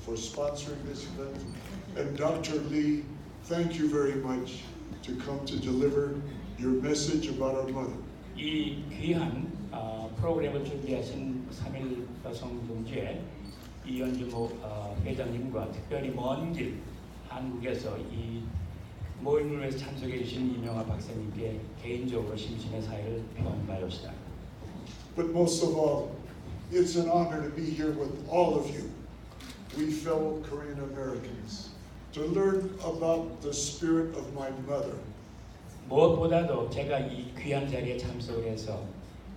for sponsoring this event. And Dr. Lee, thank you very much to come to deliver your message about our mother. 이 귀한 프로그램을 준비하신 삼일여성 동지의 이현주 회장님과 특별히 먼 길 한국에서 이 모임을 위해서 참석해 주신 이명하 박사님께 개인적으로 심심의 사의를 표합니다. But most of all, it's an honor to be here with all of you, we fellow Korean Americans, to learn about the spirit of my mother. 무엇보다도 제가 이 귀한 자리에 참석을 해서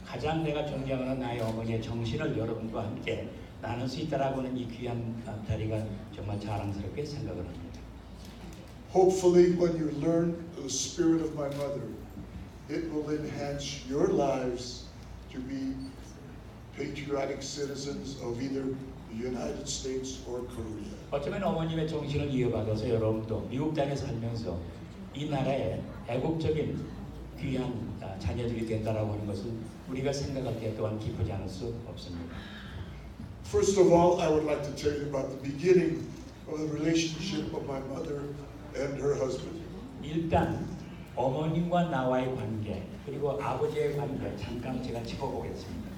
가장 내가 존경하는 나의 어머니의 정신을 여러분과 함께 나눌 수 있다라고 하는 이 귀한 자리가 정말 자랑스럽게 생각을 합니다. Hopefully, when you learn the spirit of my mother, it will enhance your lives to be patriotic citizens of either the United States or Korea. 어쩌면 어머님의 정신을 이어받아서 여러분도 미국 땅에 살면서 이 나라의 애국적인 귀한 자녀들이 된다라고 하는 것을 우리가 생각할 때 또한 기쁘지 않을 수 없습니다. First of all, I would like to tell you about the beginning of the relationship of my mother and her husband. 일단 어머님과 나와의 관계 그리고 아버지의 관계 잠깐 제가 짚어보겠습니다.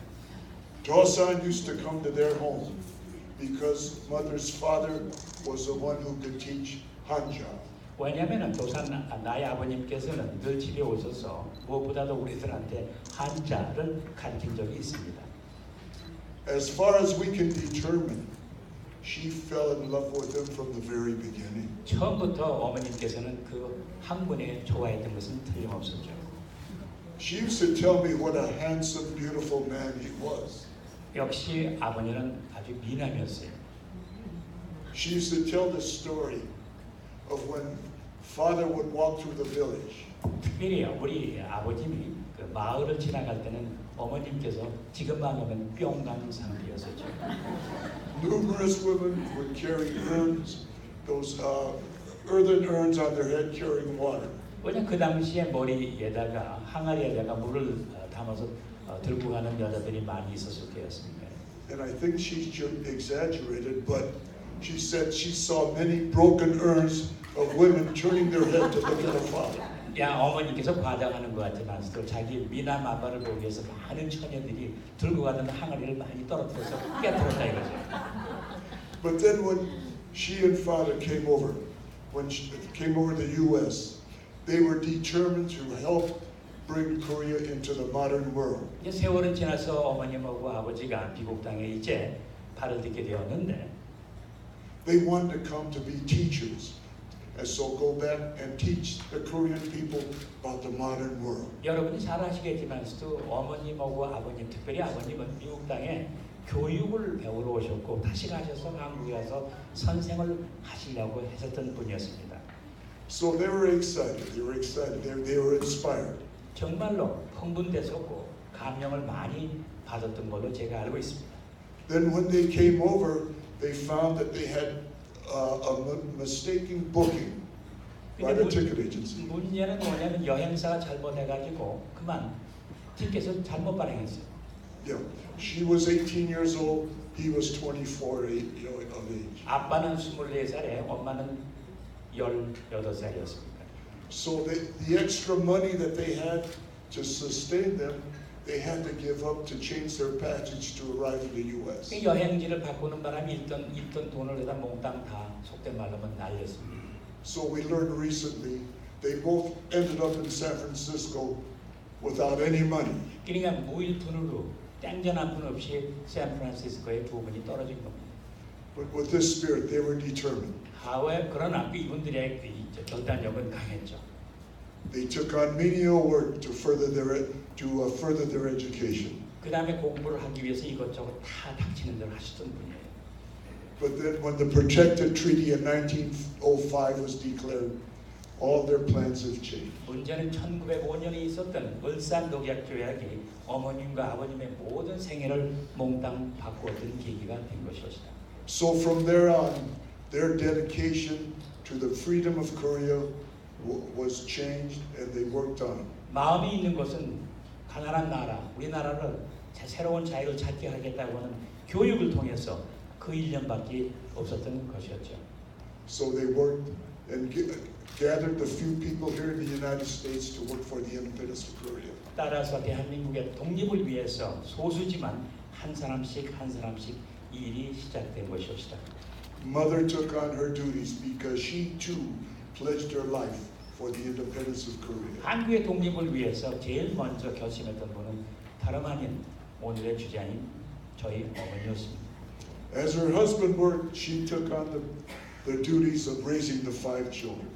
Dosan used to come to their home because mother's father was the one who could teach Hanja. 왜냐하면 도산 나의 아버님께서는 늘 집에 오셔서 무엇보다도 우리들한테 한자를 가르친 적이 있습니다. As far as we can determine, she fell in love with him from the very beginning. 처음부터 어머님께서는 그 한 분에 좋아했던 것은 틀림없었죠. She used to tell me what a handsome, beautiful man he was. 역시 아버님은 아주 미남이었어요. She used to tell the story of when father would walk through the village. 특별히 우리 아버님이 그 마을을 지나갈 때는 어머님께서 지금만 하면 뿅 가는 상태였었죠. Numerous women would carry urns, those earthen urns on their head carrying water. 왜냐 그 당시에 머리에다가 항아리에다가 물을 담아서 들고 가는 여자들이 많이 있었을 때였습니다. And I think she exaggerated, but she said she saw many broken urns of women turning their head to look at her father. 야 어머니께서 과장하는 것 같지만서도 자기 미남 아빠를 보기 위해서 많은 처녀들이 들고 가던 항아리를 많이 떨어뜨려서 깨뜨렸다 이거죠. But then when she and father came over, when she came over to the U.S., they were determined to help bring Korea into the modern world. 이제 세월은 지나서 어머님하고 아버지가 미국 땅에 이제 발을 딛게 되었는데 They wanted to come to be teachers, and so go back and teach the Korean people about the modern world. 여러분이 잘 아시겠지만서도 어머님하고 아버님, 특별히 아버님은 미국 땅에 교육을 배우러 오셨고 다시 가셔서 한국에 와서 선생을 하시려고 하셨던 분이었습니다. So they were excited. They were inspired. 정말로 흥분됐었고 감명을 많이 받았던 걸로 제가 알고 있습니다. Then when they came over, they found that they had a mistaken booking by the ticket agency. 문제는 뭐냐면 여행사가 잘못해가지고 그만 티켓을 잘못 발행했어요. Yeah, she was 18 years old. He was 24 of age. 아빠는 24살에 엄마는 18살이었습니다. So the extra money that they had to sustain them, they had to give up to change their passage to arrive in the U.S. 그 여행지를 바꾸는 바람에 있던 돈을 다 몽땅 다 속된 말로 하면 날렸습니다. So we learned recently they both ended up in San Francisco without any money. 그러니까 무일푼으로 땡전 한 푼 없이 샌프란시스코에 두 분이 떨어진 겁니다. But with this spirit, they were determined. 그러나 이분들의 결단력은 강했죠. They took on menial work to further their education. 그 다음에 공부를 하기 위해서 이것저것 다 닥치는 대로 하시던 분이에요. But then when the Protective Treaty in 1905 was declared, all their plans have changed. 문제는 1905년에 있었던 울산 독약 조약이 어머님과 아버님의 모든 생애를 몽땅 바꾸었던 계기가 된 것이었습니다. So from there on, their dedication to the freedom of Korea was changed, and they worked on it. 마음이 있는 것은 가난한 나라, 우리나라를 새로운 자유를 찾게 하겠다고 하는 교육을 통해서 그 1년밖에 없었던 것이었죠. So they worked and gathered the few people here in the United States to work for the independence of Korea. 따라서 대한민국의 독립을 위해서 소수지만 한 사람씩 이 일이 시작된 것이었다. Mother took on her duties because she too pledged her life for the independence of Korea. 한국의 독립을 위해서 제일 먼저 결심했던 분은 다름 아닌 오늘의 주자인 저희 어머니였습니다. As her husband worked, she took on the duties of raising the 5 children.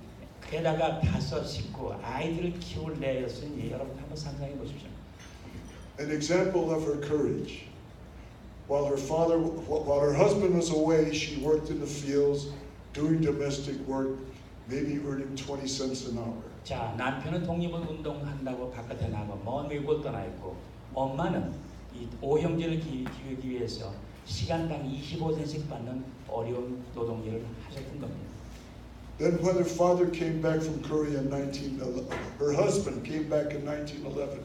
게다가 5 식구 아이들을 키울 내였으니 여러분 한번 상상해 보십시오. An example of her courage. While her husband was away, she worked in the fields, doing domestic work, maybe earning 20 cents an hour. 자, 남편은 독립을 운동한다고 바깥에 나가 먼 외국을 떠나 있고 엄마는 이 5형제를 기르기 위해서 시간당 25센씩 받는 어려운 노동일을 하셨던 겁니다. Then when her father came back from Korea in 1911, her husband came back in 1911.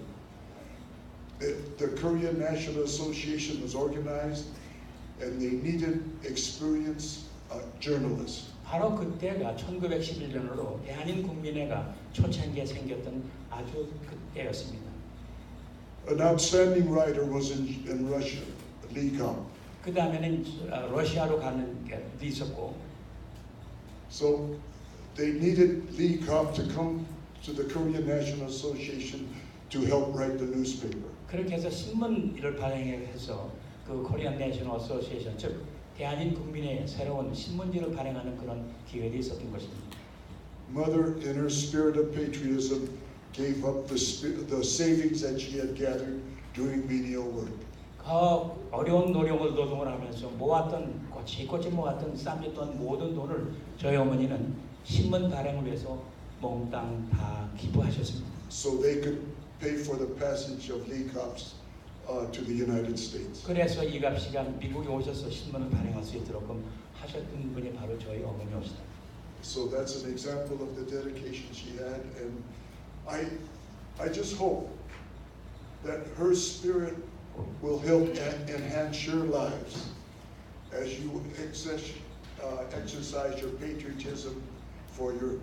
The Korean National Association was organized, and they needed experienced journalists. 바로 그때가 1911년으로 대한민국민회가 초창기에 생겼던 아주 그때였습니다. An outstanding writer was in Russia, Lee Kopp. 그 다음에는 러시아로 가는 게 있었고. So they needed Lee Kopp to come to the Korean National Association to help write the newspaper. 그렇게 해서 신문 일을 발행해서 그 코리안 내셔널 어소시에이션 즉 대한민 국민의 새로운 신문지를 발행하는 그런 기회도 있었던 것입니다. Mother, in her spirit of patriotism, gave up the savings that she had gathered doing menial work. 그 어려운 노동을 하면서 모았던 꼬치꼬치 모았던 쌈짓돈 모든 돈을 저희 어머니는 신문 발행을 위해서 몽땅 다 기부하셨습니다. So they could pay for the passage of Lee Kopp's to the United States. 그래서 이갑 씨가 미국에 오셔서 신문을 발행할 수 있도록 하셨던 분이 바로 저희 어머니였습니다. So that's an example of the dedication she had, and I just hope that her spirit will help enhance your lives as you exercise your patriotism for your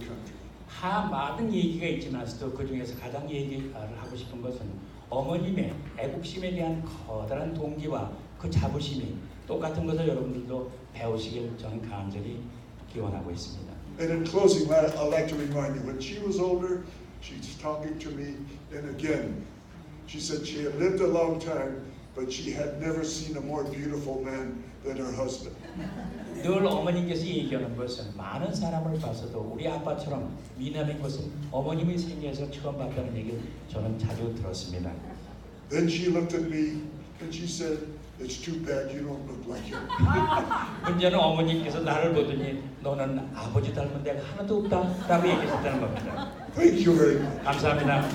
country. 많은 얘기가 있지만서도 그 중에서 가장 얘기를 하고 싶은 것은 어머님의 애국심에 대한 커다란 동기와 그 자부심이 똑같은 것을 여러분들도 배우시길 저는 간절히 기원하고 있습니다. And in closing, I'd like to remind you, when she was older, she's talking to me, and again, she said she had lived a long time, but she had never seen a more beautiful man than her husband. 늘 어머님께서 얘기하는 것은 많은 사람을 봤어도 우리 아빠처럼 미남인 것은 어머님이 생애에서 처음 봤다는 얘기를 저는 자주 들었습니다. Then she looked at me and she said, "It's too bad you don't look like him." 문제는 어머님께서 나를 보더니 너는 아버지 닮은 데가 하나도 없다라고 얘기했다는 겁니다. Thank you very much. 감사합니다.